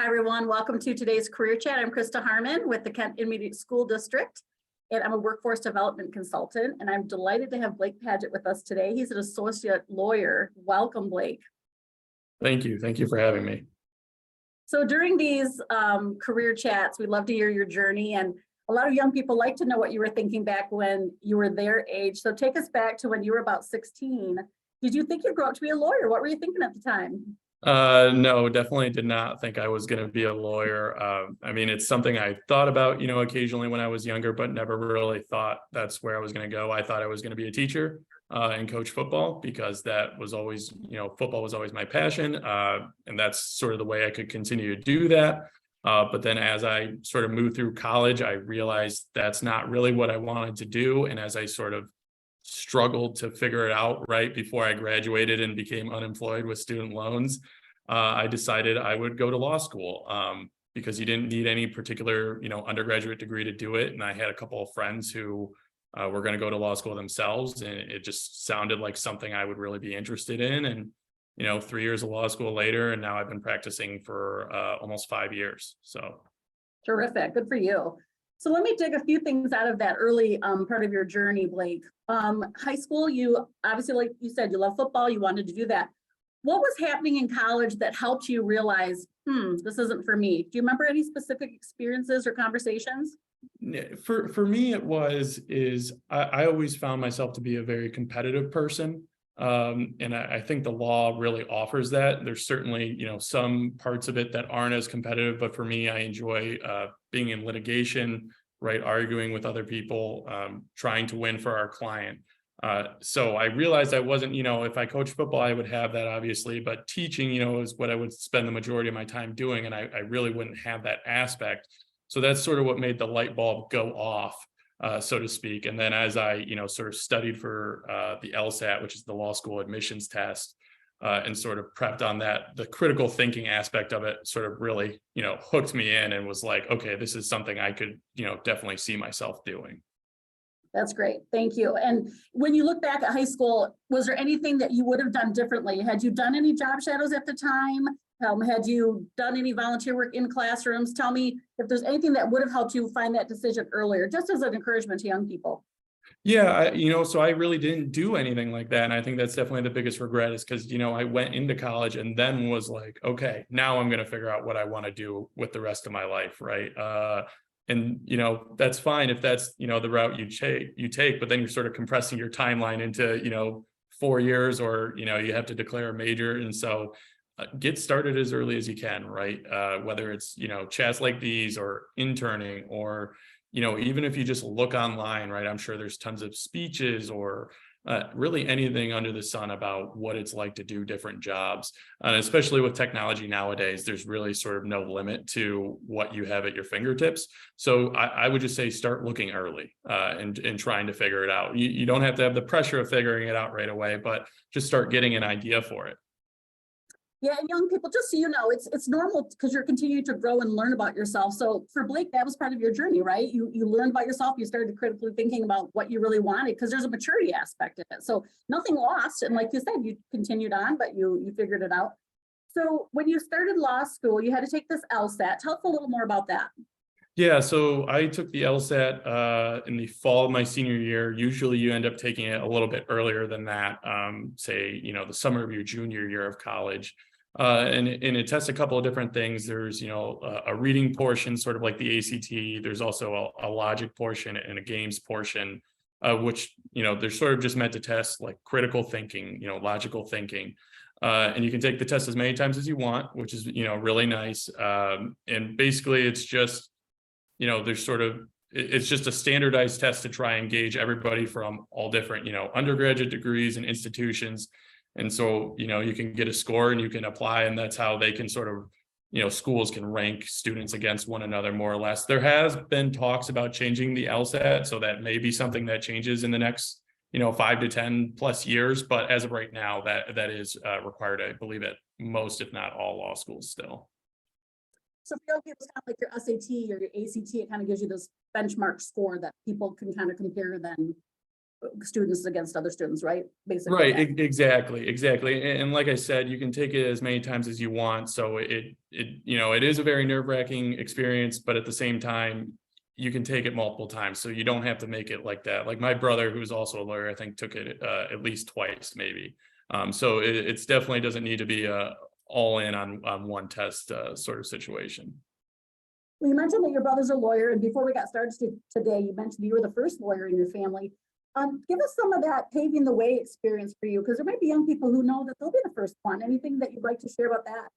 Hi, everyone. Welcome to today's Career Chat. I'm Krista Harmon with the Kent Intermediate School District, and I'm a workforce development consultant, and I'm delighted to have Blake Padget with us today. He's an associate lawyer. Welcome, Blake. Thank you. Thank you for having me. So during these career chats, we'd love to hear your journey, and a lot of young people like to know what you were thinking back when you were their age. So take us back to when you were about 16. Did you think you'd grow up to be a lawyer? What were you thinking at the time? No, definitely did not think I was going to be a lawyer. I mean, it's something I thought about, occasionally when I was younger, but never really thought that's where I was going to go. I thought I was going to be a teacher and coach football because that was always, football was always my passion. And that's sort of the way I could continue to do that. But then as I sort of moved through college, I realized that's not really what I wanted to do. And as I sort of struggled to figure it out right before I graduated and became unemployed with student loans, I decided I would go to law school because you didn't need any particular, undergraduate degree to do it. And I had a couple of friends who were going to go to law school themselves, and it just sounded like something I would really be interested in. And 3 years of law school later, and now I've been practicing for almost 5 years. So Terrific. Good for you. So let me dig a few things out of that early part of your journey, Blake. High school, you obviously, like you said, you love football, you wanted to do that. What was happening in college that helped you realize, this isn't for me? Do you remember any specific experiences or conversations? For me, I always found myself to be a very competitive person. And I think the law really offers that. There's certainly, some parts of it that aren't as competitive, but for me, I enjoy being in litigation, right? Arguing with other people, trying to win for our client. So I realized I wasn't, if I coached football, I would have that obviously, but teaching, is what I would spend the majority of my time doing. And I really wouldn't have that aspect. So that's sort of what made the light bulb go off, so to speak. And then as I, sort of studied for the LSAT, which is the law school admissions test, and sort of prepped on that, the critical thinking aspect of it sort of really, hooked me in and was like, okay, this is something I could, definitely see myself doing. That's great. Thank you. And when you look back at high school, was there anything that you would have done differently? Had you done any job shadows at the time? Had you done any volunteer work in classrooms? Tell me if there's anything that would have helped you find that decision earlier, just as an encouragement to young people. Yeah, so I really didn't do anything like that. And I think that's definitely the biggest regret is because, I went into college and then was like, okay, now I'm going to figure out what I want to do with the rest of my life. Right. And, that's fine if that's, the route you take, but then you're sort of compressing your timeline into, 4 years or, you have to declare a major. And so get started as early as you can, right? Whether it's, chats like these or interning or, even if you just look online, right? I'm sure there's tons of speeches or really anything under the sun about what it's like to do different jobs. And especially with technology nowadays, there's really sort of no limit to what you have at your fingertips. So I would just say start looking early and trying to figure it out. You don't have to have the pressure of figuring it out right away, but just start getting an idea for it. Yeah, and young people, just so you know, it's normal because you're continuing to grow and learn about yourself. So for Blake, that was part of your journey, right? You learned about yourself. You started critically thinking about what you really wanted because there's a maturity aspect of it. So nothing lost. And like you said, you continued on, but you figured it out. So when you started law school, you had to take this LSAT. Tell us a little more about that. Yeah, so I took the LSAT in the fall of my senior year. Usually you end up taking it a little bit earlier than that, say, the summer of your junior year of college. And it tests a couple of different things. There's, a reading portion, sort of like the ACT. There's also a logic portion and a games portion, which, they're sort of just meant to test like critical thinking, logical thinking. And you can take the test as many times as you want, which is, really nice. And basically it's just, it's just a standardized test to try and gauge everybody from all different, undergraduate degrees and institutions. And so, you can get a score and you can apply, and that's how they can sort of, schools can rank students against one another more or less. There has been talks about changing the LSAT, so that may be something that changes in the next, 5 to 10 plus years. But as of right now, that is required, I believe, at most, if not all law schools still. So for young people, it's kind of like your SAT or your ACT. It kind of gives you this benchmark score that people can kind of compare then. students against other students, right? Basically. Right, exactly. And like I said, you can take it as many times as you want. So it is a very nerve-wracking experience, but at the same time, you can take it multiple times. So you don't have to make it like that. Like my brother, who's also a lawyer, I think took it at least twice, maybe. So it's definitely doesn't need to be all in on one test sort of situation. Well, you mentioned that your brother's a lawyer, and before we got started today, you mentioned you were the first lawyer in your family. Give us some of that paving the way experience for you, because there might be young people who know that they'll be the first one. Anything that you'd like to share about that?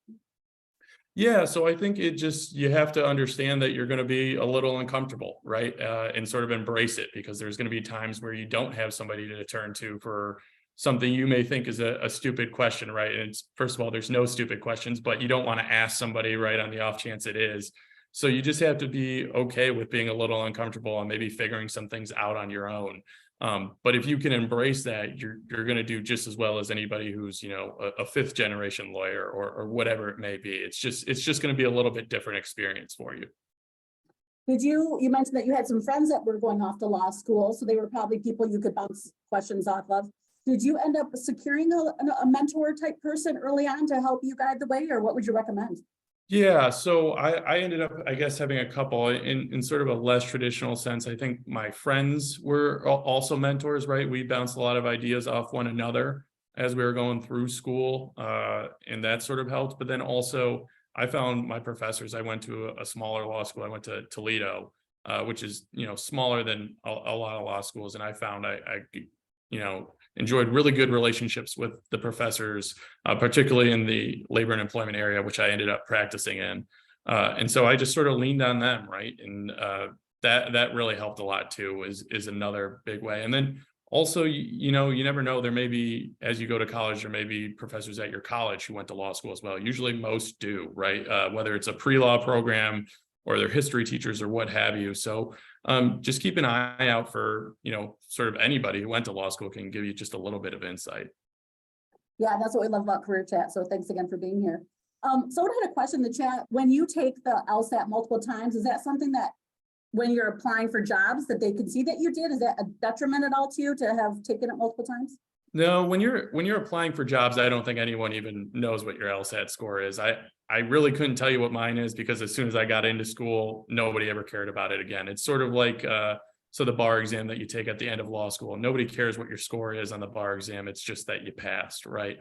Yeah, so I think you have to understand that you're going to be a little uncomfortable, right? And sort of embrace it, because there's going to be times where you don't have somebody to turn to for something you may think is a stupid question, right? And it's, first of all, there's no stupid questions, but you don't want to ask somebody right on the off chance it is. So you just have to be okay with being a little uncomfortable and maybe figuring some things out on your own. But if you can embrace that, you're going to do just as well as anybody who's, a fifth generation lawyer or whatever it may be. It's just going to be a little bit different experience for you. You mentioned that you had some friends that were going off to law school, so they were probably people you could bounce questions off of. Did you end up securing a mentor type person early on to help you guide the way, or what would you recommend? Yeah, so I ended up, I guess, having a couple in sort of a less traditional sense. I think my friends were also mentors, right? We bounced a lot of ideas off one another as we were going through school, and that sort of helped. But then also, I found my professors. I went to a smaller law school. I went to Toledo, which is, smaller than a lot of law schools. And I found I enjoyed really good relationships with the professors, particularly in the labor and employment area, which I ended up practicing in. And so I just sort of leaned on them, right? And that really helped a lot too, is another big way. And then also, you never know, there may be, as you go to college, there may be professors at your college who went to law school as well. Usually most do, right? Whether it's a pre-law program or they're history teachers or what have you. So just keep an eye out for, sort of anybody who went to law school can give you just a little bit of insight. Yeah, that's what we love about Career Chat. So thanks again for being here. Someone had a question in the chat. When you take the LSAT multiple times, is that something that when you're applying for jobs that they can see that you did? Is that a detriment at all to you to have taken it multiple times? No, when you're applying for jobs, I don't think anyone even knows what your LSAT score is. I really couldn't tell you what mine is, because as soon as I got into school, nobody ever cared about it again. It's sort of like so the bar exam that you take at the end of law school, nobody cares what your score is on the bar exam. It's just that you passed, right?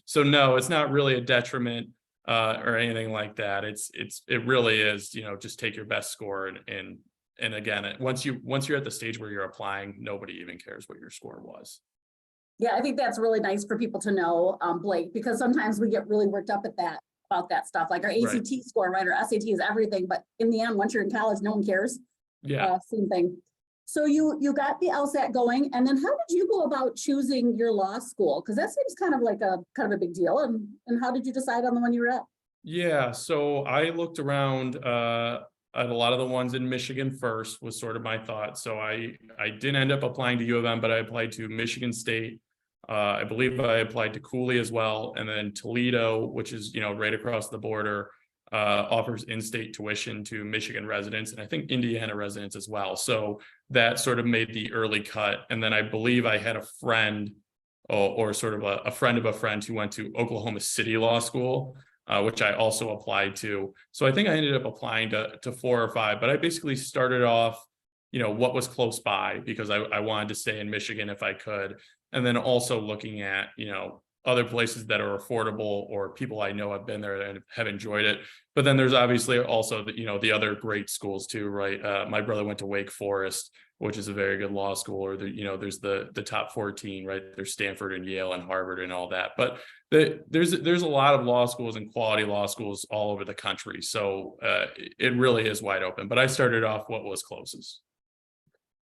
So no, it's not really a detriment or anything like that. It really is, just take your best score and again, once you're at the stage where you're applying, nobody even cares what your score was. Yeah, I think that's really nice for people to know, Blake, because sometimes we get really worked up about that stuff, like our ACT score, right? Our SAT is everything, but in the end, once you're in college, no one cares. Yeah. Same thing. So you got the LSAT going, and then how did you go about choosing your law school? Because that seems kind of like a big deal. And how did you decide on the one you were at? Yeah, so I looked around at a lot of the ones in Michigan first, was sort of my thought. So I didn't end up applying to U of M, but I applied to Michigan State. I believe I applied to Cooley as well, and then Toledo, which is right across the border, offers in-state tuition to Michigan residents, and I think Indiana residents as well. So that sort of made the early cut. And then I believe I had a friend, or sort of a friend of a friend, who went to Oklahoma City Law School, which I also applied to. So I think I ended up applying to 4 or 5, but I basically started off, what was close by, because I wanted to stay in Michigan if I could. And then also looking at, other places that are affordable, or people I know have been there and have enjoyed it. But then there's obviously also the other great schools too, right? My brother went to Wake Forest, which is a very good law school, or there's the top 14, right? There's Stanford and Yale and Harvard and all that. But there's a lot of law schools and quality law schools all over the country. So it really is wide open. But I started off what was closest.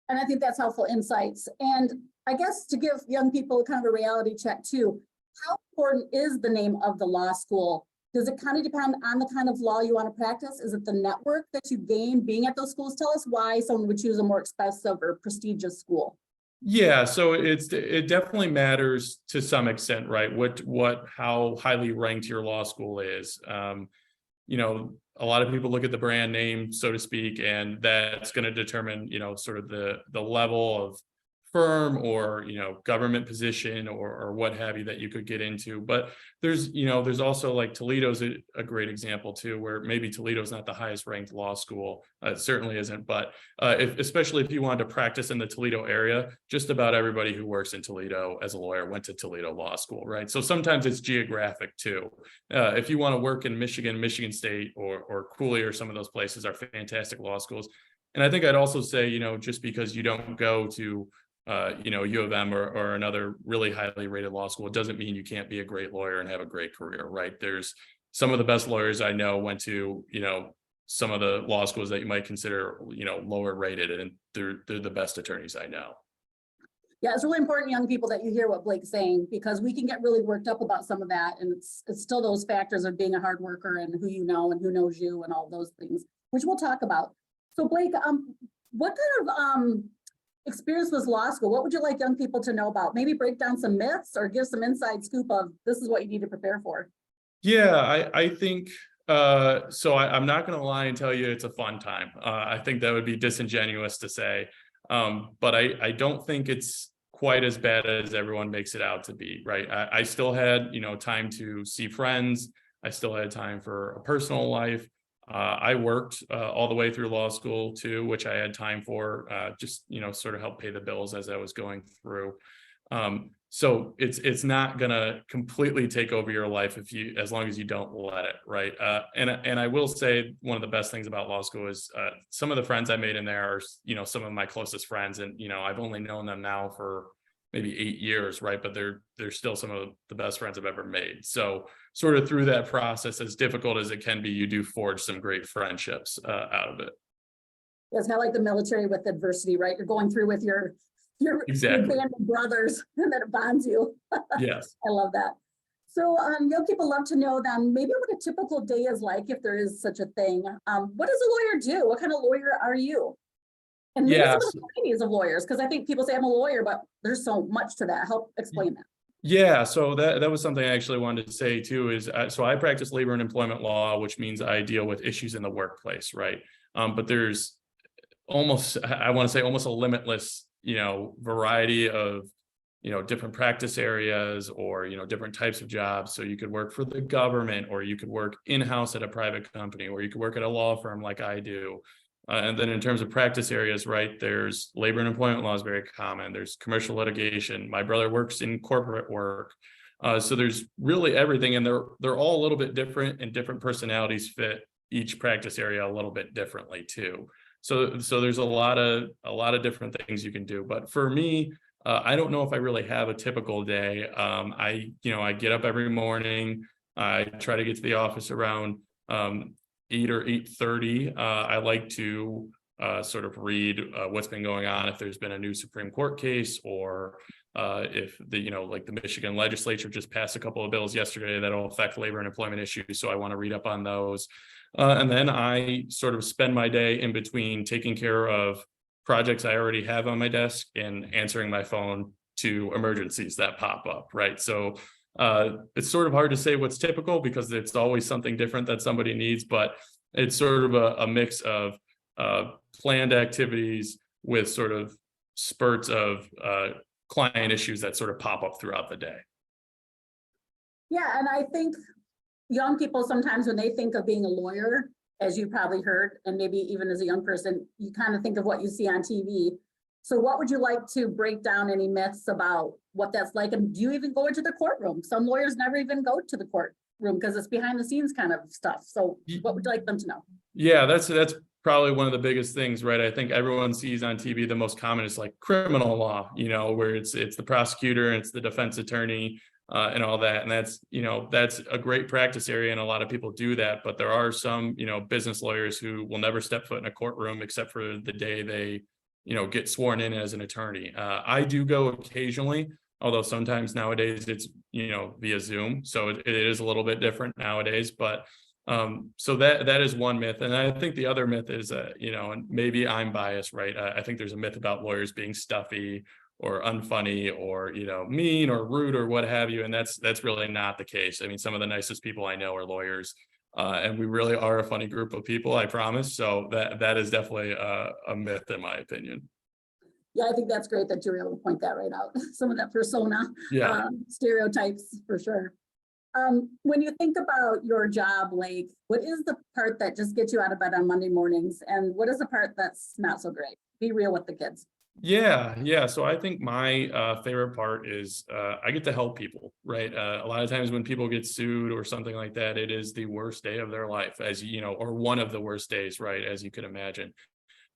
And I think that's helpful insights. And I guess to give young people kind of a reality check too, how important is the name of the law school? Does it kind of depend on the kind of law you want to practice? Is it the network that you gain being at those schools? Tell us why someone would choose a more expensive or prestigious school. Yeah, so it definitely matters to some extent, right? How highly ranked your law school is. A lot of people look at the brand name, so to speak, and that's going to determine, sort of the level of firm or, government position or what have you that you could get into. But there's also like Toledo's a great example too, where maybe Toledo's not the highest ranked law school. It certainly isn't, but especially if you wanted to practice in the Toledo area, just about everybody who works in Toledo as a lawyer went to Toledo Law School, right? So sometimes it's geographic too. If you want to work in Michigan State or Cooley or some of those places are fantastic law schools. And I think I'd also say, just because you don't go to U of M or another really highly rated law school, it doesn't mean you can't be a great lawyer and have a great career, right? There's some of the best lawyers I know went to, some of the law schools that you might consider, lower rated, and they're the best attorneys I know. Yeah, it's really important, young people, that you hear what Blake's saying, because we can get really worked up about some of that. And it's still those factors of being a hard worker and who you know and who knows you and all those things, which we'll talk about. So Blake, what kind of experience was law school? What would you like young people to know about? Maybe break down some myths or give some inside scoop of this is what you need to prepare for. Yeah, I think so. I'm not going to lie and tell you it's a fun time. I think that would be disingenuous to say, but I don't think it's quite as bad as everyone makes it out to be, right? I still had, time to see friends. I still had time for a personal life. I worked all the way through law school too, which I had time for, just, sort of help pay the bills as I was going through. So it's not gonna completely take over your life as long as you don't let it, right? And I will say one of the best things about law school is some of the friends I made in there are, some of my closest friends, and I've only known them now for maybe 8 years, right? But they're still some of the best friends I've ever made. So sort of through that process, as difficult as it can be, you do forge some great friendships out of it. It's kind of like the military with adversity, right? You're going through with your Exactly. band of brothers, and then it bonds you. Yes. I love that. So young people love to know then maybe what a typical day is like, if there is such a thing. What does a lawyer do? What kind of lawyer are you? And maybe some of the qualities of lawyers, because I think people say I'm a lawyer, but there's so much to that. Help explain that. Yeah, so that was something I actually wanted to say too, is so I practice labor and employment law, which means I deal with issues in the workplace, right? But there's almost, I want to say almost a limitless, variety of, different practice areas or, different types of jobs. So you could work for the government, or you could work in-house at a private company, or you could work at a law firm like I do. And then in terms of practice areas, right, there's labor and employment law is very common. There's commercial litigation. My brother works in corporate work. So there's really everything, and they're all a little bit different, and different personalities fit each practice area a little bit differently too. So there's a lot of different things you can do. But for me, I don't know if I really have a typical day. I get up every morning. I try to get to the office around 8 or 8:30. I like to sort of read what's been going on, if there's been a new Supreme Court case, or if like the Michigan legislature just passed a couple of bills yesterday that'll affect labor and employment issues. So I want to read up on those. And then I sort of spend my day in between taking care of projects I already have on my desk and answering my phone to emergencies that pop up, right? So it's sort of hard to say what's typical, because it's always something different that somebody needs, but it's sort of a mix of planned activities with sort of spurts of client issues that sort of pop up throughout the day. Yeah, and I think young people sometimes, when they think of being a lawyer, as you probably heard, and maybe even as a young person, you kind of think of what you see on TV. So what would you like to break down any myths about what that's like? And do you even go into the courtroom? Some lawyers never even go to the courtroom because it's behind the scenes kind of stuff. So what would you like them to know? Yeah, that's probably one of the biggest things, right? I think everyone sees on TV, the most common is like criminal law, where it's the prosecutor and it's the defense attorney and all that. And that's a great practice area, and a lot of people do that. But there are some, business lawyers who will never step foot in a courtroom except for the day they get sworn in as an attorney. I do go occasionally, although sometimes nowadays it's, via Zoom. So it is a little bit different nowadays, but so that is one myth. And I think the other myth is, and maybe I'm biased, right? I think there's a myth about lawyers being stuffy or unfunny or, mean or rude or what have you. And that's really not the case. I mean, some of the nicest people I know are lawyers. And we really are a funny group of people, I promise. So that is definitely a myth, in my opinion. Yeah, I think that's great that you're able to point that right out. Some of that persona, Yeah. stereotypes for sure. When you think about your job, like, what is the part that just gets you out of bed on Monday mornings? And what is the part that's not so great? Be real with the kids. Yeah. So I think my favorite part is I get to help people, right? A lot of times when people get sued or something like that, it is the worst day of their life, as you know, or one of the worst days, right? As you could imagine.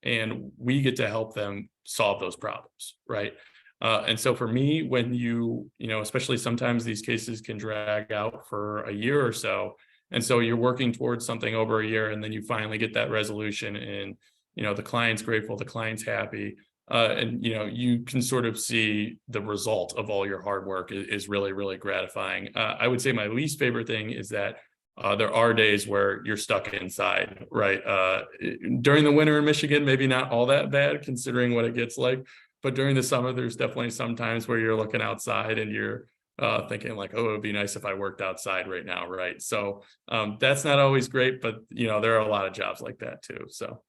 And we get to help them solve those problems, right? And so for me, when you know, especially sometimes these cases can drag out for a year or so. And so you're working towards something over a year, and then you finally get that resolution, and, you know, the client's grateful, the client's happy. And, you know, you can sort of see the result of all your hard work is really, really gratifying. I would say my least favorite thing is that there are days where you're stuck inside, right? During the winter in Michigan, maybe not all that bad considering what it gets like. But during the summer, there's definitely some times where you're looking outside and you're thinking like, oh, it would be nice if I worked outside right now, right? So that's not always great, but you know, there are a lot of jobs like that too. So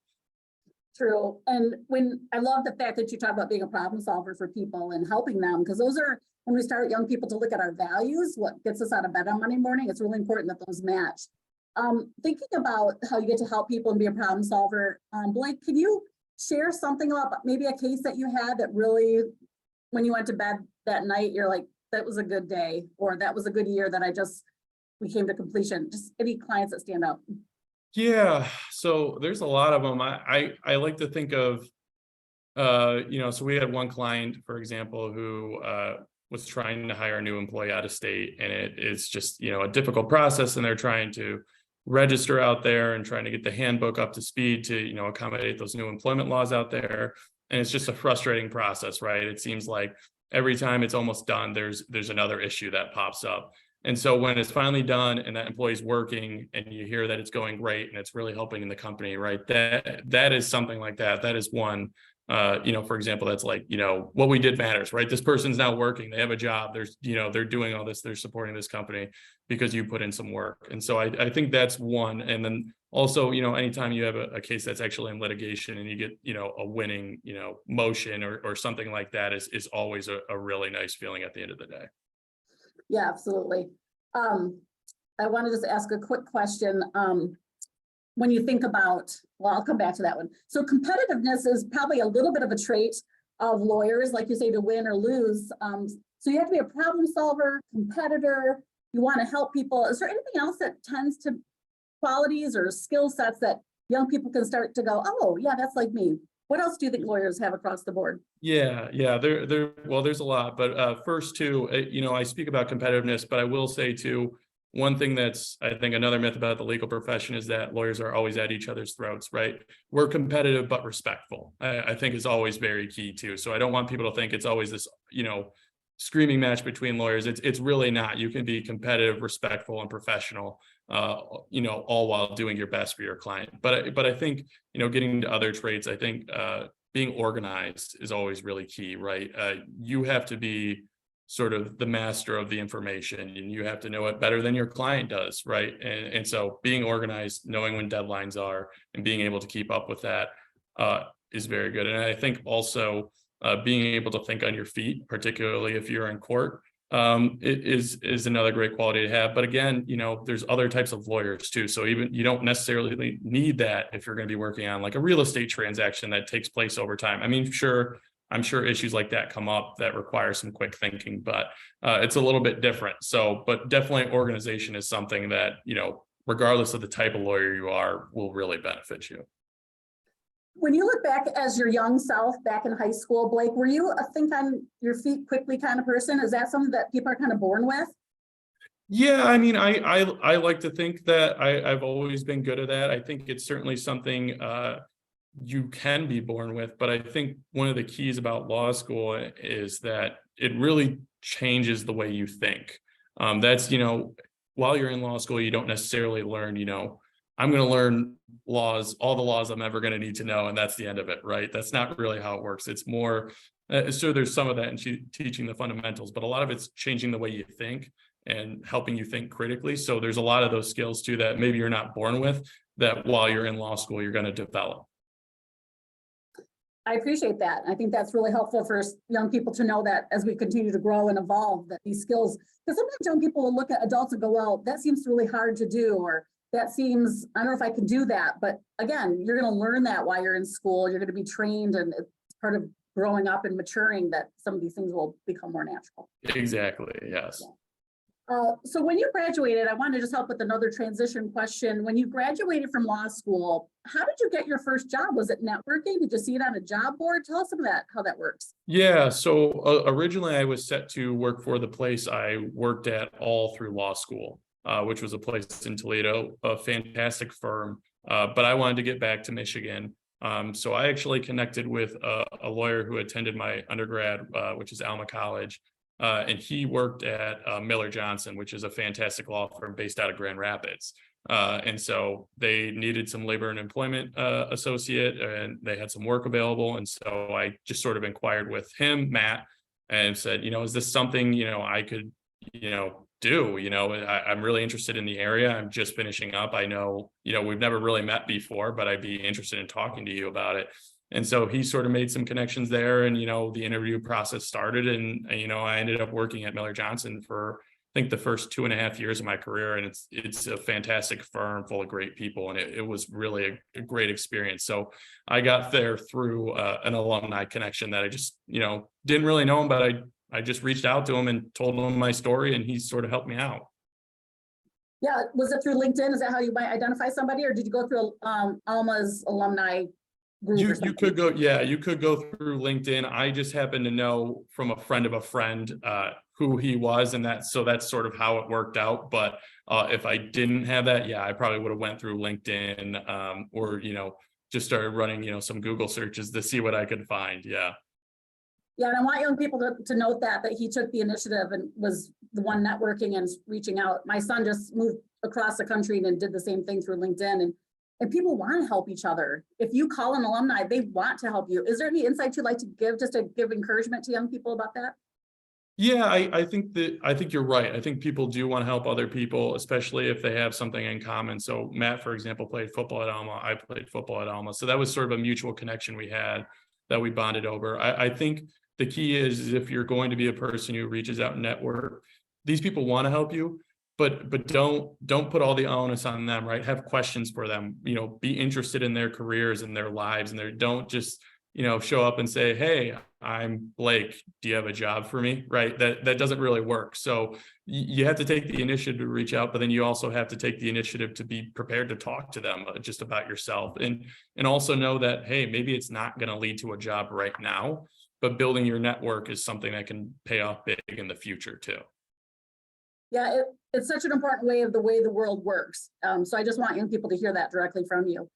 True. And when I love the fact that you talk about being a problem solver for people and helping them, because those are when we start young people to look at our values, what gets us out of bed on Monday morning, it's really important that those match. Thinking about how you get to help people and be a problem solver, Blake, can you share something about maybe a case that you had that really, when you went to bed that night, you're like, that was a good day, or that was a good year that we came to completion? Just any clients that stand out. yeah, so there's a lot of them. I like to think of you know, so we had one client, for example, who was trying to hire a new employee out of state, and it's just, you know, a difficult process, and they're trying to register out there and trying to get the handbook up to speed to, you know, accommodate those new employment laws out there. And it's just a frustrating process, right? It seems like every time it's almost done, there's another issue that pops up. And so when it's finally done and that employee's working and you hear that it's going great and it's really helping in the company, right? That is something like that. That is one, you know, for example, that's like, you know, what we did matters, right? This person's now working, they have a job, there's, you know, they're doing all this, they're supporting this company because you put in some work. And so I think that's one. And then also, you know, anytime you have a case that's actually in litigation and you get, you know, a winning, you know, motion or something like that is always a really nice feeling at the end of the day. Yeah, absolutely. I want to just ask a quick question. When you think about, well, I'll come back to that one. So competitiveness is probably a little bit of a trait of lawyers, like you say, to win or lose. So you have to be a problem solver, competitor. You want to help people. Is there anything else that tends to qualities or skill sets that young people can start to go, oh, yeah, that's like me? What else do you think lawyers have across the board? Yeah, well, there's a lot, but first too, you know, I speak about competitiveness, but I will say too, one thing that's, I think, another myth about the legal profession is that lawyers are always at each other's throats, right? We're competitive but respectful. I think is always very key too. So I don't want people to think it's always this, you know, screaming match between lawyers. It's really not. You can be competitive, respectful, and professional, you know, all while doing your best for your client. But I think, you know, getting to other traits, I think being organized is always really key, right? You have to be sort of the master of the information, and you have to know it better than your client does, right? And so being organized, knowing when deadlines are, and being able to keep up with that is very good. And I think also being able to think on your feet, particularly if you're in court, it is another great quality to have. But again, you know, there's other types of lawyers too. So even you don't necessarily need that if you're going to be working on like a real estate transaction that takes place over time. I mean, sure, I'm sure issues like that come up that require some quick thinking, but it's a little bit different. So, but definitely organization is something that, you know, regardless of the type of lawyer you are, will really benefit you. When you look back as your young self back in high school, Blake, were you a think on your feet quickly kind of person? Is that something that people are kind of born with? Yeah, I mean, I like to think that I've always been good at that. I think it's certainly something you can be born with, but I think one of the keys about law school is that it really changes the way you think. That's, you know, while you're in law school, you don't necessarily learn, you know, I'm going to learn laws, all the laws I'm ever going to need to know, and that's the end of it, right? That's not really how it works. It's more, so there's some of that in teaching the fundamentals, but a lot of it's changing the way you think and helping you think critically. So there's a lot of those skills too that maybe you're not born with, that while you're in law school, you're going to develop. I appreciate that. I think that's really helpful for young people to know that as we continue to grow and evolve, that these skills, because sometimes young people will look at adults and go, well, that seems really hard to do, or that seems, I don't know if I can do that. But again, you're going to learn that while you're in school. You're going to be trained, and it's part of growing up and maturing that some of these things will become more natural. Exactly. Yes. Yeah. So when you graduated, I want to just help with another transition question. When you graduated from law school, how did you get your first job? Was it networking? Did you see it on a job board? Tell us some of that, how that works. Yeah. So originally I was set to work for the place I worked at all through law school, which was a place in Toledo, a fantastic firm. But I wanted to get back to Michigan. So I actually connected with a lawyer who attended my undergrad, which is Alma College. And he worked at Miller Johnson, which is a fantastic law firm based out of Grand Rapids. And so they needed some labor and employment associate, and they had some work available. And so I just sort of inquired with him, Matt, and said, is this something, I could, do? I'm really interested in the area. I'm just finishing up. I know, we've never really met before, but I'd be interested in talking to you about it. And so he sort of made some connections there, and, the interview process started, and, I ended up working at Miller Johnson for, I think, the first 2.5 years of my career. And it's a fantastic firm full of great people. And it was really a great experience. So I got there through an alumni connection that I just, didn't really know him, but I just reached out to him and told him my story, and he sort of helped me out. Yeah. Was it through LinkedIn? Is that how you might identify somebody, or did you go through Alma's alumni group? You could go, you could go through LinkedIn. I just happened to know from a friend of a friend who he was, and that's sort of how it worked out. But if I didn't have that, I probably would have went through LinkedIn, or just started running some Google searches to see what I could find. Yeah, and I want young people to note that he took the initiative and was the one networking and reaching out. My son just moved across the country and did the same thing through LinkedIn, and people want to help each other. If you call an alumni, they want to help you. Is there any insight you'd like to give, just to give encouragement to young people about that? Yeah, I think you're right. I think people do want to help other people, especially if they have something in common. So Matt, for example, played football at Alma. I played football at Alma. So that was sort of a mutual connection we had that we bonded over. I think the key is if you're going to be a person who reaches out and network, these people want to help you, but don't put all the onus on them, right? Have questions for them, be interested in their careers and their lives, and don't just, show up and say, hey, I'm Blake, do you have a job for me? Right? That doesn't really work. So you have to take the initiative to reach out, but then you also have to take the initiative to be prepared to talk to them just about yourself, and also know that, hey, maybe it's not going to lead to a job right now, but building your network is something that can pay off big in the future too. Yeah, it's such an important way the world works. So I just want young people to hear that directly from you.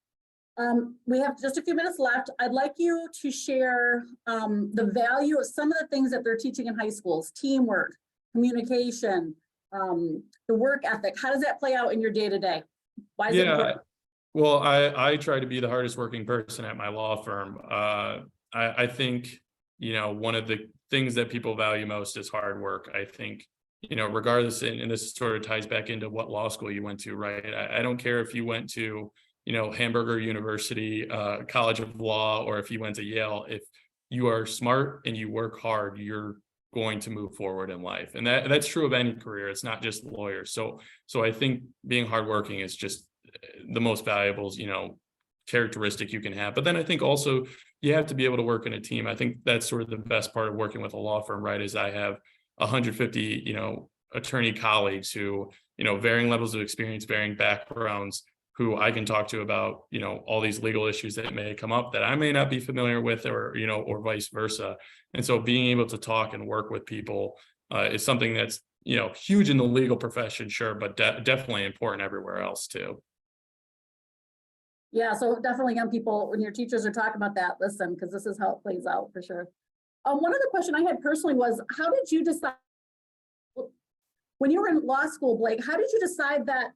We have just a few minutes left. I'd like you to share the value of some of the things that they're teaching in high schools: teamwork, communication, the work ethic. How does that play out in your day-to-day? Why is it important? Well, I try to be the hardest working person at my law firm. I think, one of the things that people value most is hard work. I think, regardless, and this sort of ties back into what law school you went to, right? I don't care if you went to, Hamburger University, College of Law, or if you went to Yale. If you are smart and you work hard, you're going to move forward in life. And that's true of any career. It's not just lawyers. So I think being hardworking is just the most valuable, characteristic you can have. But then I think also you have to be able to work in a team. I think that's sort of the best part of working with a law firm, right? Is I have 150, attorney colleagues who, varying levels of experience, varying backgrounds, who I can talk to about, all these legal issues that may come up that I may not be familiar with, or, or vice versa. And so being able to talk and work with people is something that's, huge in the legal profession, sure, but definitely important everywhere else too. Yeah, so definitely young people, when your teachers are talking about that, listen, because this is how it plays out for sure. One other question I had personally was, how did you decide, when you were in law school, Blake, how did you decide that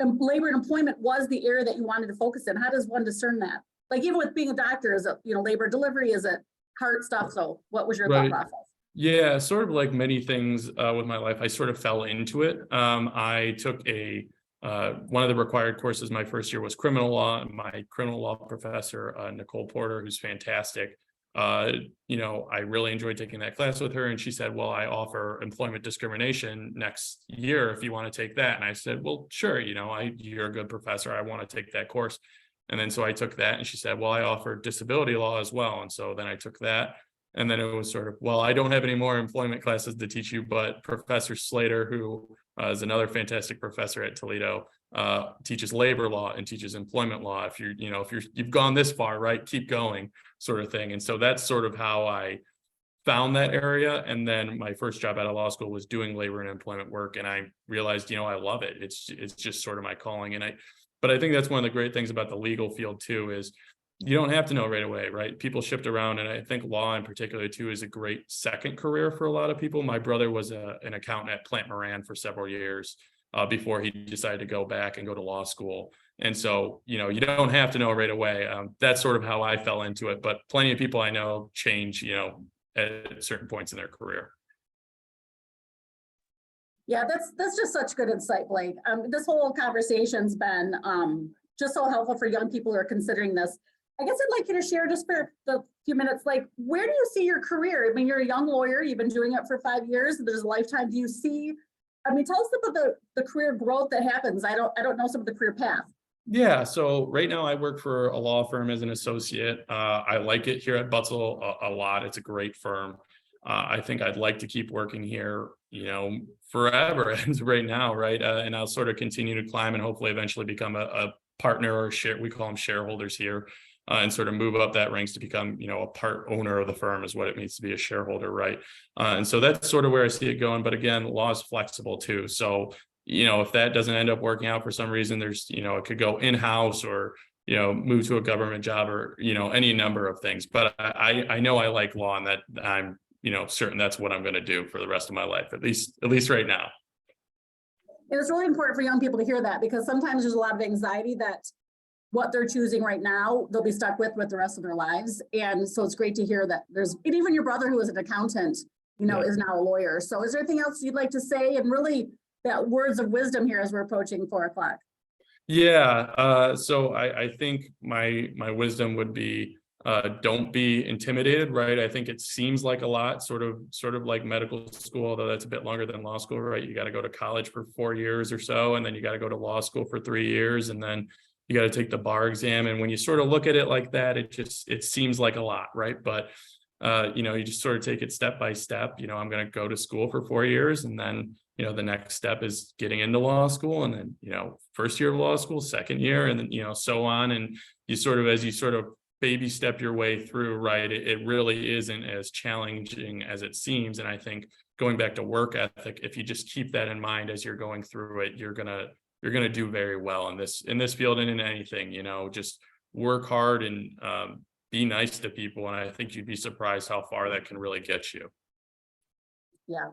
labor and employment was the area that you wanted to focus in? How does one discern that? Like, even with being a doctor, is it, labor delivery, is it heart stuff? So what was your thought process? Yeah, sort of like many things with my life, I sort of fell into it. I took a one of the required courses my first year was criminal law. And my criminal law professor, Nicole Porter, who's fantastic, I really enjoyed taking that class with her. And she said, well, I offer employment discrimination next year if you want to take that. And I said, well, sure, you're a good professor. I want to take that course. And then so I took that, and she said, well, I offer disability law as well. And so then I took that. And then it was sort of, well, I don't have any more employment classes to teach you, but Professor Slater, who is another fantastic professor at Toledo, teaches labor law and teaches employment law. If you've gone this far, right, keep going, sort of thing. And so that's sort of how I found that area. And then my first job out of law school was doing labor and employment work, and I realized, I love it. It's just sort of my calling. But I think that's one of the great things about the legal field too, is you don't have to know right away, right? People shift around. And I think law in particular too is a great second career for a lot of people. My brother was an accountant at Plant Moran for several years before he decided to go back and go to law school. And so, you don't have to know right away. That's sort of how I fell into it. But plenty of people I know change, at certain points in their career. Yeah, that's just such good insight, Blake. This whole conversation's been just so helpful for young people who are considering this. I guess I'd like you to share just for the few minutes, like, where do you see your career? I mean, you're a young lawyer, you've been doing it for 5 years, there's a lifetime. Do you see, tell us about the career growth that happens. I don't know some of the career path. Yeah, so right now I work for a law firm as an associate. I like it here at Butzel a lot. It's a great firm. I think I'd like to keep working here, forever as right now, right? And I'll sort of continue to climb and hopefully eventually become a partner or we call them shareholders here, and sort of move up that ranks to become, a part owner of the firm is what it means to be a shareholder, right? And so that's sort of where I see it going. But again, law is flexible too. So, if that doesn't end up working out for some reason, there's, it could go in-house or, move to a government job or, any number of things. But I know I like law, and that I'm, certain that's what I'm going to do for the rest of my life, at least right now. It's really important for young people to hear that, because sometimes there's a lot of anxiety that what they're choosing right now, they'll be stuck with the rest of their lives. And so it's great to hear that and even your brother, who is an accountant, is now a lawyer. So is there anything else you'd like to say? And really that words of wisdom here as we're approaching 4 o'clock. Yeah. So I think my wisdom would be, don't be intimidated, right? I think it seems like a lot, sort of like medical school, although that's a bit longer than law school, right? You got to go to college for 4 years or so, and then you got to go to law school for 3 years, and then you got to take the bar exam. And when you sort of look at it like that, it seems like a lot, right? But you just sort of take it step by step. I'm going to go to school for 4 years, and then the next step is getting into law school, and then first year of law school, second year, and then so on. And as you sort of baby step your way through, right, it really isn't as challenging as it seems. And I think going back to work ethic, if you just keep that in mind as you're going through it, you're gonna do very well in this field and in anything. Just work hard and be nice to people, and I think you'd be surprised how far that can really get you. Yeah,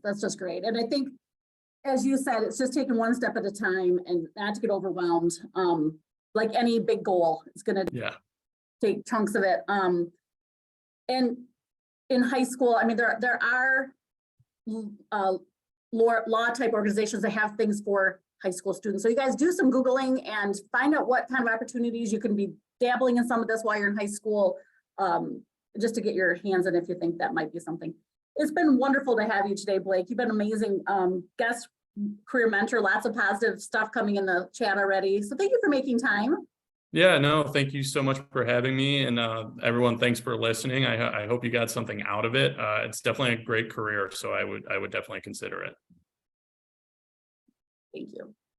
that's just great. And I think, as you said, it's just taking one step at a time and not to get overwhelmed. Like any big goal, it's gonna take chunks of it. And in high school, there are law type organizations that have things for high school students. So you guys do some Googling and find out what kind of opportunities you can be dabbling in some of this while you're in high school, just to get your hands in if you think that might be something. It's been wonderful to have you today, Blake. You've been amazing guest, career mentor, lots of positive stuff coming in the chat already. So thank you for making time. Yeah, no, thank you so much for having me. And everyone, thanks for listening. I hope you got something out of it. It's definitely a great career, so I would definitely consider it. Thank you.